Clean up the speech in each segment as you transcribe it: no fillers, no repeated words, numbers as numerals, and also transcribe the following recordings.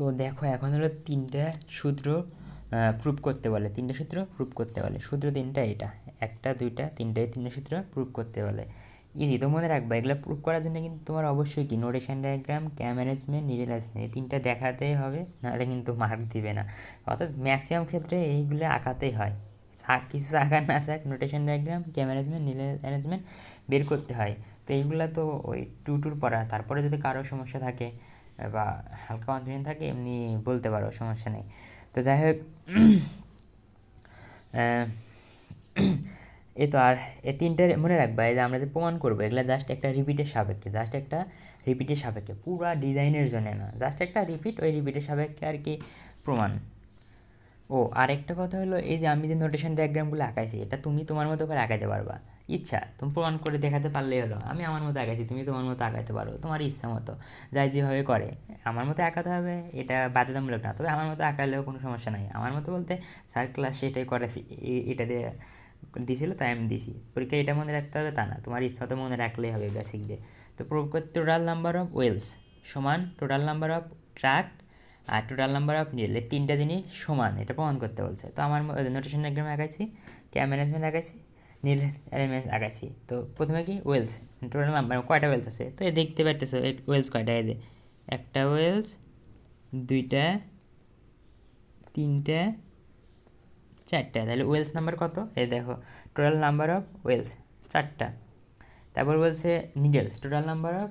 তো দেখো এখন হলো তিনটা সূত্র প্রুভ করতে বলে, তিনটা সূত্র প্রুভ করতে বলে। সূত্র তিনটা এটা, একটা দুইটা তিনটে, তিনটে সূত্র প্রুভ করতে বলে। ইজি, তো মনে রাখবা এগুলো প্রুভ করার জন্য কিন্তু তোমার অবশ্যই কি নোটেশন ডায়াগ্রাম, ক্যাম ম্যানেজমেন্ট, নিডল অ্যারেঞ্জমেন্ট এই তিনটা দেখাতেই হবে, নাহলে কিন্তু মার্ক দিবে না। অর্থাৎ ম্যাক্সিমাম ক্ষেত্রে এইগুলো আঁকাতেই হয়, কিছু আঁকা না থাক, নোটেশন ডায়াগ্রাম, ক্যাম ম্যানেজমেন্ট, নিডল অ্যারেঞ্জমেন্ট বের করতে হয়। তো এইগুলো তো ওই টুর পড়া, তারপরে যদি কারো সমস্যা থাকে বা হালকা কনফিউশন থাকে এমনি বলতে পারো, সমস্যা নেই। তো যাই হোক, এই তো আর এই তিনটে মনে রাখবা, এই যে আমরা যে প্রমাণ করবো এগুলো জাস্ট একটা রিপিটের সাপেক্ষে, জাস্ট একটা রিপিটের সাপেক্ষে, পুরা ডিজাইনের জন্য না, জাস্ট একটা রিপিট, ওই রিপিটের সাপেক্ষে আর কি প্রমাণ। ও আরেকটা কথা হলো, এই যে আমি যে নোটেশন ডায়াগ্রামগুলো আঁকাইছি এটা তুমি তোমার মতো করে আঁকাইতে পারবা, ইচ্ছা তুমি প্রমাণ করে দেখাতে পারলেই হলো। আমি আমার মতো আঁকাইছি, তুমি তোমার মতো আঁকাইতে পারো, তোমার ইচ্ছা মতো, যাই যেভাবে করে। আমার মতো আঁকাতে হবে এটা বাধ্যতামূলক না, তবে আমার মতো আঁকালেও কোনো সমস্যা নাই। আমার মতো বলতে স্যার ক্লাস সেটাই করে, এটা দিয়ে দিয়েছিল তাই আমি দিছি, পরীক্ষায় এটা মনে রাখতে হবে তা না, তোমার ইচ্ছা মতো মনে রাখলেই হবে বেসিক দিয়ে। তো প্রুভ করতে টোটাল নাম্বার অফ ওয়েলস সমান টোটাল নাম্বার অফ ট্রাক আর টোটাল নাম্বার অফ নিডল, এই তিনটা জিনিস সমান, এটা প্রমাণ করতে বলছে। তো আমার নোটেশন ডায়াগ্রাম আঁকাইছি, ক্যাম ম্যানেজমেন্ট আঁকাইছি, নিডল অ্যারেঞ্জমেন্ট আঁকাইছি। তো প্রথমে কি ওয়েলস, টোটাল নাম্বার কয়টা ওয়েলস আছে, তো এই দেখতে পারতেছো ওয়েলস কয়টা, এই যে একটা ওয়েলস, দুইটা, তিনটা, চারটা। তাহলে ওয়েলস নাম্বার কত, এই দেখো টোটাল নাম্বার অফ ওয়েলস চারটা। তারপর বলছে needles, total number of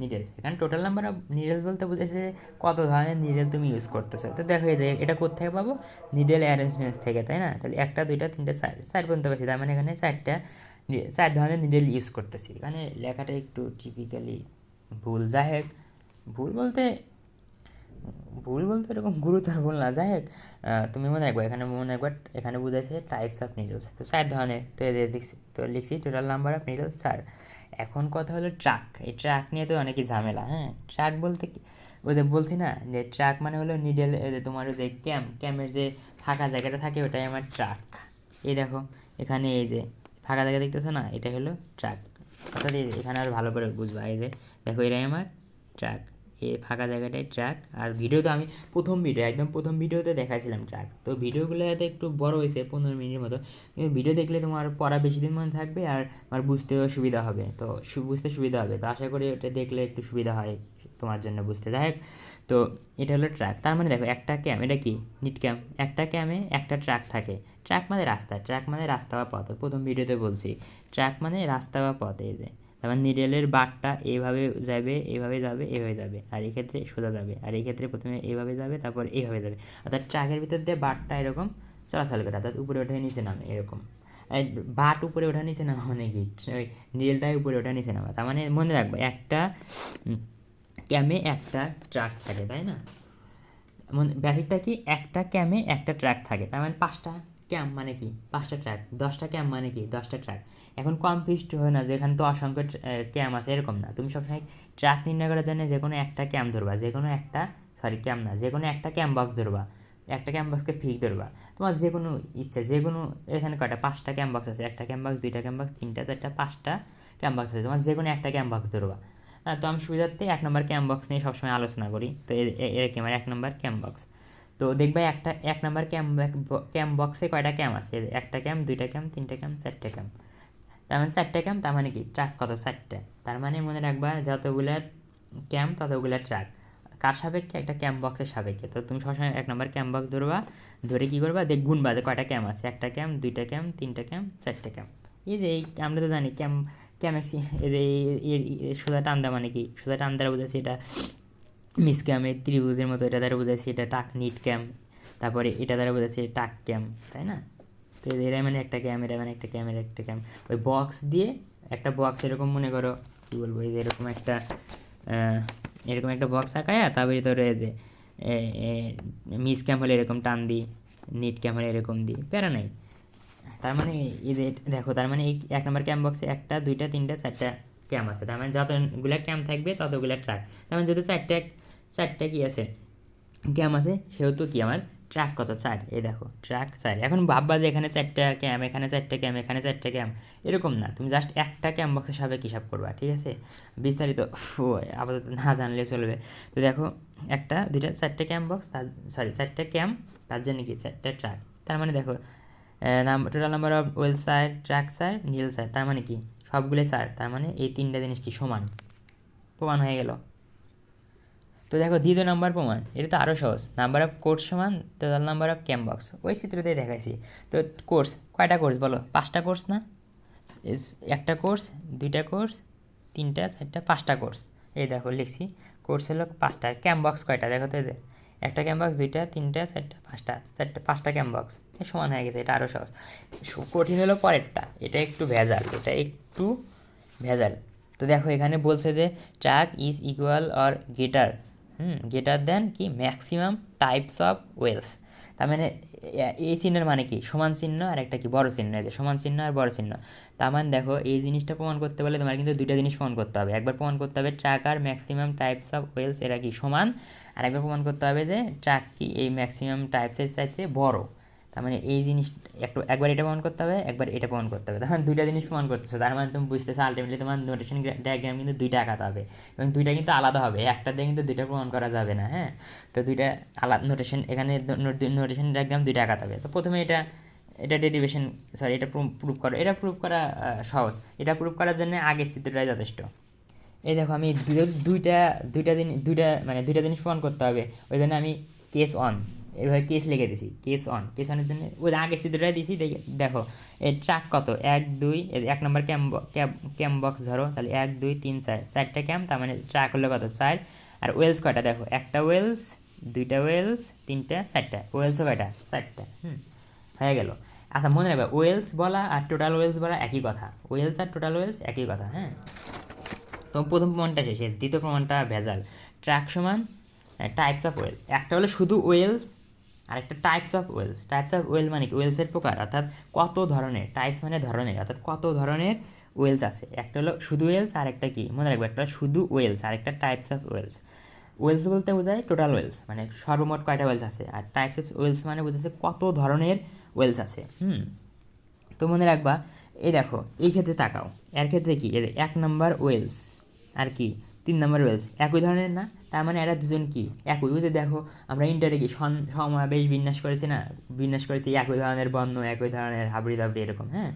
needles, এখানে টোটাল নাম্বার অফ নিডলস বলতে বুঝেছে কত ধরনের নিডল তুমি ইউজ করতেছো। তো দেখো এই যে এটা কোথায় পাবো, নিডল অ্যারেঞ্জমেন্ট থেকে, তাই না? তাহলে একটা দুইটা তিনটা চার, চার পর্যন্ত পাচ্ছি, তার মানে এখানে চারটা, চার ধরনের নিডল ইউজ করতেছি। এখানে লেখাটা একটু টিপিক্যালি ভুল, যাই হোক, ভুল বলতে ভুল বলতে এরকম গুরুতর ভুল না, যাই হোক। তুমি মনে রাখবে, এখানে মনে রাখবে এখানে বুঝাইছে টাইপস অফ নিডলস, তো চার ধরনের, তো এই যে লিখছি, তো লিখছি টোটাল নাম্বার অফ নিডলস চার। এখন কথা হলো ট্রাক, এই ট্রাক নিয়ে তো অনেকই ঝামেলা। হ্যাঁ, ট্রাক বলতে কি, ওই যে বলছি না যে ট্রাক মানে হলো নিডল, তোমার ওই যে ক্যামের যে ফাঁকা জায়গাটা থাকে ওটাই আমার ট্রাক। এই দেখো এখানে এই যে ফাঁকা জায়গা দেখতেছো না, এটা হলো ট্রাক। অর্থাৎ এখানে আর ভালো করে বুঝবা, এই যে দেখো এটাই আমার ট্রাক, এই ফাঁকা জায়গাটায় ট্রাক। আর ভিডিও তো আমি প্রথম ভিডিও, একদম প্রথম ভিডিওতে দেখাইছিলাম ট্রাক। তো ভিডিওগুলো হয়তো একটু বড় হয়েছে, 15 মিনিটের মতো, কিন্তু ভিডিও দেখলে তোমার পড়া বেশি দিন মনে থাকবে আর তোমার বুঝতেও সুবিধা হবে। তো বুঝতে সুবিধা হবে, তো আশা করি ওটা দেখলে একটু সুবিধা হয় তোমার জন্য বুঝতে। যাই হোক, তো এটা হলো ট্রাক, তার মানে দেখো একটা ক্যাম, এটা কি নিট ক্যাম, একটা ক্যামে একটা ট্রাক থাকে। ট্রাক মানে রাস্তা, ট্রাক মানে রাস্তা বা পথ, প্রথম ভিডিওতে বলছি ট্রাক মানে রাস্তা বা পথ। এই যে তারপর নিডলের বারটা এইভাবে যাবে, এইভাবে যাবে, এইভাবে যাবে, আর এই ক্ষেত্রে সোজা যাবে, আর এই ক্ষেত্রে প্রথমে এইভাবে যাবে, তারপর এইভাবে যাবে। অর্থাৎ ট্রাকের ভিতর দিয়ে বারটা এরকম চলাচল করে, অর্থাৎ উপরে ওঠে নিচে নামে এরকম। বাট উপরে ওঠা নিচে নামা মানে কি, ওই নিডলটাই উপরে ওঠা নিচে নামা, তার মানে মনে রাখবো একটা ক্যামে একটা ট্রাক থাকে, তাই না? বেসিকটা কি, একটা ক্যামে একটা ট্র্যাক থাকে, তার মানে পাঁচটা ক্যাম মানে কি পাঁচটা ট্র্যাক, 10টা ক্যাম মানে কি 10টা ট্র্যাক। এখন কনফিউজড হয় না যে এখানে তো অসংখ্য ক্যাম আছে, এরকম না। তুমি সবসময় ট্র্যাক নির্ণয় করার জন্য যে কোনো একটা ক্যাম ধরবা, যে কোনো একটা, সরি ক্যাম না, যে কোনো একটা ক্যাম বক্স ধরবা, একটা ক্যাম বক্সকে ফিক ধরবা। তোমার যে কোনো ইচ্ছা, যে কোনো, এখানে কয়টা পাঁচটা ক্যাম বক্স আছে, একটা ক্যাম বক্স, দুইটা ক্যাম বক্স, তিনটা, চারটা, পাঁচটা ক্যাম বক্স আছে, তোমার যে কোনো একটা ক্যাম বক্স ধরবা। তো আমি সুবিধার্থে 1 নম্বর ক্যাম বক্স নিয়ে সবসময় আলোচনা করি। তো এরকম আমার 1 নম্বর ক্যাম বক্স। তো দেখবে একটা 1 নম্বর ক্যাম বক্সে কয়টা ক্যাম আছে, একটা ক্যাম, দুইটা ক্যাম, তিনটা ক্যাম, চারটা ক্যাম। তার মানে চারটা ক্যাম, তার মানে কি ট্রাক কত, চারটে। তার মানে মনে রাখবা যতগুলা ক্যাম ততগুলা ট্রাক, কার সাপেক্ষে, একটা ক্যাম বক্সের সাপেক্ষে। তো তুমি সবসময় 1 নম্বর ক্যাম বক্স ধরবা, ধরে কী করবা, গুনবা যে কয়টা ক্যাম আছে, একটা ক্যাম, দুইটা ক্যাম, তিনটা ক্যাম, চারটে ক্যাম। এই যে এই আমরা তো জানি ক্যাম, ক্যামেক্সি, এই যে সোজা টান দেওয়া মানে কি, সোজা টান দ্বারা বোঝাচ্ছি এটা মিস ক্যাম, এই ত্রিভুজের মতো, এটা দ্বারা বোঝাচ্ছি এটা টাক নিট ক্যাম, তারপরে এটা দ্বারা বোঝাচ্ছি টাক ক্যাম, তাই না? তো এরা মানে একটা ক্যাম, এটা মানে একটা ক্যামেরা, একটা ক্যাম, ওই বক্স দিয়ে একটা বক্স এরকম মনে করো, কী বলবো, এই যে এরকম একটা বক্স আঁকায়, তার ভিতরে যে মিস ক্যাম হলে এরকম টান দিই, নিট ক্যাম হলে এরকম দিই, প্যারা নাই। তার মানে এই যে দেখো, তার মানে এই 1 নম্বর ক্যাম বক্সে একটা, দুইটা, তিনটা, চারটা ক্যাম আছে, তার মানে যতগুলো ক্যাম থাকবে ততগুলো ট্রাক। তার মানে যেহেতু চারটা চারটা কি আছে ক্যাম আছে, সেহেতু কি আমার ট্র্যাক কত 4, এই দেখো ট্র্যাক 4। এখন ভাববা যে এখানে 4টা ক্যাম, এখানে 4টা ক্যাম, এখানে 4টা ক্যাম, এরকম না, তুমি জাস্ট একটা ক্যাম বক্সের সাপেক্ষে হিসাব করবা, ঠিক আছে? বিস্তারিত ও আপাতত না জানলে চলবে। তো দেখো 1 2 4টে ক্যাম বক্স, সরি 4টে ক্যাম, তার জন্য কি 4টা ট্র্যাক। তার মানে দেখো total number of well side, track side, নীল সাইড, তার মানে কি সবগুলো 4, তার মানে এই 3টা জিনিস কি সমান, প্রমাণ হয়ে গেল। তো দেখো দ্বিতীয় নাম্বার প্রমাণ, এটা তো আরও সহজ। নাম্বার অফ কোর্স সমান টোটাল নাম্বার অফ ক্যাম বক্স, ওই চিত্রতেই দেখাইছি। তো কোর্স কয়টা কোর্স বলো? 5টা কোর্স না? একটা কোর্স, 2টা কোর্স, 3টা 4টা 5টা কোর্স। এই দেখো লিখছি, কোর্স হলো 5টা। ক্যাম বক্স কয়টা দেখো তো? এদের একটা ক্যাম বক্স, 2টা 3টা 4টা 5টা, 5টা ক্যাম বক্স, সমান হয়ে গেছে। এটা আরও সহজ। কঠিন হলো পরেরটা, এটা একটু ভেজাল, এটা একটু ভেজাল। তো দেখো এখানে বলছে যে track is equal or greater than কি ম্যাক্সিমাম টাইপস অফ ওয়েলস। তার মানে এই চিহ্নের মানে কি সমান চিহ্ন, আর একটা কি বড় চিহ্ন, এই যে সমান চিহ্ন আর বড় চিহ্ন। তার মানে দেখো এই জিনিসটা প্রমাণ করতে পারলে তোমার কিন্তু 2টা জিনিস প্রমাণ করতে হবে। একবার প্রমাণ করতে হবে ট্র্যাক আর ম্যাক্সিমাম টাইপস অফ ওয়েলস এরা কি সমান, আর একবার প্রমাণ করতে হবে যে ট্র্যাক কি এই ম্যাক্সিমাম টাইপসের চাইতে বড়। তার মানে এই জিনিস একবার এটা প্রমাণ করতে হবে, একবার এটা প্রমাণ করতে হবে। তার মানে 2টা জিনিস প্রমাণ করতেছে, তার মানে তুমি বুঝতেছো আলটিমেটলি তোমার নোটেশন ডায়াগ্রাম কিন্তু 2টা আঁকাতে হবে, এবং 2টা কিন্তু আলাদা হবে, একটা দিয়ে কিন্তু 2টা প্রমাণ করা যাবে না। হ্যাঁ, তো 2টা আলাদা নোটেশন, এখানে নোটেশন ডায়াগ্রাম 2টা আঁকাতে হবে। তো প্রথমে এটা ডেরিভেশন, সরি এটা প্রুভ করো। এটা প্রুভ করা সহজ। এটা প্রুভ করার জন্য আগের চিত্রটাই যথেষ্ট। এই দেখো আমি দুইটা জিনিস প্রমাণ করতে হবে, ওই জন্য আমি কেস অন এভাবে কেস লিখে দিছি। কেস অনের জন্য ওই আগের চিত্রটাই দিছি। দেখো এই ট্র্যাক কত 1 2, 1 নম্বর ক্যাম বক্স ধরো, তাহলে 1 2 3 4, 4টা ক্যাম, তার মানে ট্র্যাক হলো কত 4। আর ওয়েলস কয়টা দেখো, একটা ওয়েলস, 2টা ওয়েলস, 3টা 4টা, ওয়েলসও কয়টা 4টা। হয়ে গেল। আচ্ছা মনে রাখবে, ওয়েলস বলা আর টোটাল ওয়েলস বলা একই কথা, ওয়েলস আর টোটাল ওয়েলস একই কথা। হ্যাঁ, তো প্রথম প্রমাণটা শেষে, দ্বিতীয় প্রমাণটা ভেজাল। ট্র্যাক সমান টাইপস অফ ওয়েল, একটা হলো শুধু ওয়েলস আর একটা types of wells. Types of well মানে কি ওয়েলসের প্রকার, অর্থাৎ কত ধরনের, টাইপস মানে ধরনের, অর্থাৎ কত ধরনের ওয়েলস আছে। একটা হলো শুধু ওয়েলস আর একটা কি মনে রাখবে, একটা শুধু ওয়েলস আর একটা টাইপস অফ ওয়েলস। ওয়েলস বলতে বোঝায় টোটাল ওয়েলস, মানে সর্বমোট কয়টা ওয়েলস আছে, আর টাইপস অফ ওয়েলস মানে বোঝাচ্ছে কত ধরনের ওয়েলস আছে। তো মনে রাখবা, এই দেখো এই ক্ষেত্রে তাকাও, এর ক্ষেত্রে কি 1 নম্বর ওয়েলস আর কি 3 নম্বর ওয়েলস একই ধরনের না? তার মানে এরা দুজন কি একই। ওই যে দেখো আমরা ইন্টারে কি সমাবেশ বিন্যাস করেছি না, বিন্যাস করেছি একই ধরনের বর্ণ, একই ধরনের হাবড়ি দাবড়ি এরকম। হ্যাঁ,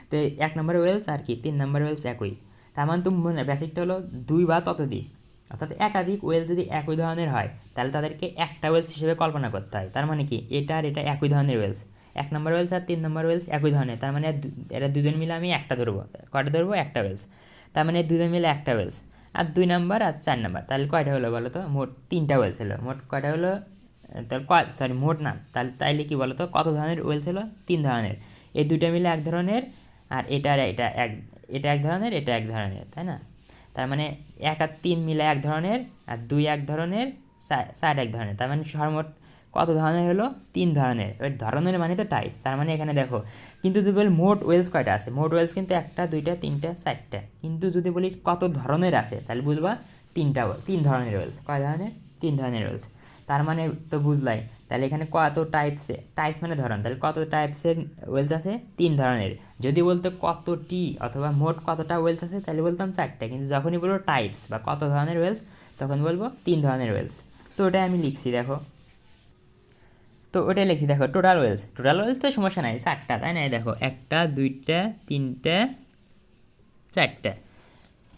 তো 1 নম্বর ওয়েলস আর কি 3 নম্বর ওয়েলস একই। তার মানে তুমি মনে বেসিকটা হলো 2 বা ততোধিক, অর্থাৎ একাধিক ওয়েলস যদি একই ধরনের হয় তাহলে তাদেরকে একটা ওয়েলস হিসেবে কল্পনা করতে হয়। তার মানে কি এটা আর এটা একই ধরনের ওয়েলস, 1 নম্বর ওয়েলস আর 3 নম্বর ওয়েলস একই ধরনের, তার মানে এরা দুজন মিলে আমি একটা ধরবো। কয়টা ধরবো? একটা ওয়েলস, তার মানে দুজন মিলে একটা ওয়েলস। আর 2 নম্বর আর 4 নম্বর, তাহলে কয়টা হলো বলো তো? মোট 3টা ওয়েলস হলো। মোট কয়টা হলো? তাহলে সরি মোট না, তাইলে কি বলো তো কত ধরনের ওয়েলস হলো? 3 ধরনের। এই দুইটা মিলে এক ধরনের, আর এটা আর এটা এক ধরনের, এটা এক ধরনের, তাই না? তার মানে 1 আর 3 মিলে এক ধরনের, আর 2 এক ধরনের, 4 এক ধরনের, তার মানে সর্বমোট কত ধরনের হলো? 3 ধরনের। এবার ধরনের মানে তো টাইপস, তার মানে এখানে দেখো কিন্তু যদি বলি মোট ওয়েলস কয়টা আছে, মোট ওয়েলস কিন্তু 1টা 2টা 3টা 4টা, কিন্তু যদি বলি কত ধরনের আছে তাহলে বুঝবা 3 ধরনের ওয়েলস। কয় ধরনের? 3 ধরনের ওয়েলস। তার মানে তো বুঝলাই, তাহলে এখানে কত টাইপস মানে ধরন, তাহলে কত টাইপসের ওয়েলস আছে? 3 ধরনের। যদি বলতো কতটি অথবা মোট কতটা ওয়েলস আছে তাহলে বলতাম 4টা, কিন্তু যখনই বলবো টাইপস বা কত ধরনের ওয়েলস তখন বলবো 3 ধরনের ওয়েলস। তো ওটাই আমি লিখছি দেখো, তো ওটাই লিখছি দেখো টোটাল ওয়েলস তো সমস্যা নাই 4টা, তাই না? দেখো 1টা 2টা 3টা 4টা,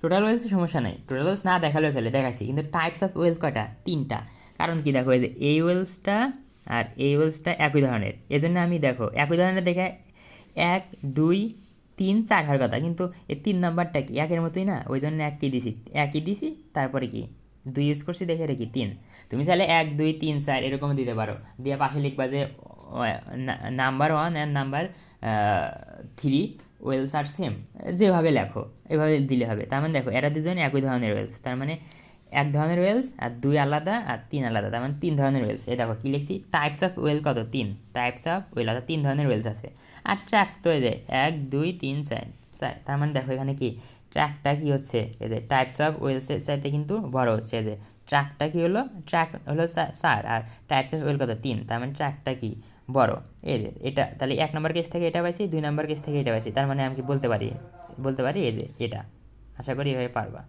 টোটাল ওয়েলসের সমস্যা নাই, টোটাল ওয়েলস না দেখালেও চলে, দেখাচ্ছি। কিন্তু টাইপস অফ ওয়েলস কয়টা? 3টা। কারণ কি দেখো, এই যে এই ওয়েলসটা আর এই ওয়েলসটা একই ধরনের, এই জন্য আমি দেখো একই ধরনের দেখে 1 2 3 4 হওয়ার কথা, কিন্তু এই 3 নাম্বারটা কি একের মতোই না, ওই জন্য একই দিছি, তারপরে কি 2 ইউজ করছি দেখে রেখি 3। তুমি চাইলে 1 2 3 4 এরকমও দিতে পারো, দিয়ে পাশে লিখবা যে নাম্বার 1 অ্যান্ড নাম্বার 3 ওয়েলস আর সেম, যেভাবে লেখো এভাবে দিলে হবে। তার মানে দেখো এরা দুজন একই ধরনের ওয়েলস, তার মানে 1 ধরনের ওয়েলস আর 2 আলাদা আর 3 আলাদা, তার মানে 3 ধরনের ওয়েলস। এই দেখো কী লিখছি, টাইপস অফ ওয়েল কত? 3 টাইপস অফ ওয়েল, অর্থাৎ 3 ধরনের ওয়েলস আছে। আর ট্র্যাক তো এই যে 1 2 3 4, তার মানে দেখো এখানে কি ট্র্যাকটা কী হচ্ছে এদের টাইপস অফ ওয়েলসের চাইতে কিন্তু বড় হচ্ছে এদের ট্র্যাকটা কী হলো ট্র্যাক হলো 4 আর টাইপস অফ ওয়েল কত 3, তার মানে ট্র্যাকটা কি বড় এদের এটা তাহলে 1 নম্বর কেস থেকে এটা পাইছি 2 নম্বর কেস থেকে এটা পাইছি তার মানে আমি কি বলতে পারি এদের এটা আশা করি এভাবে পারবা।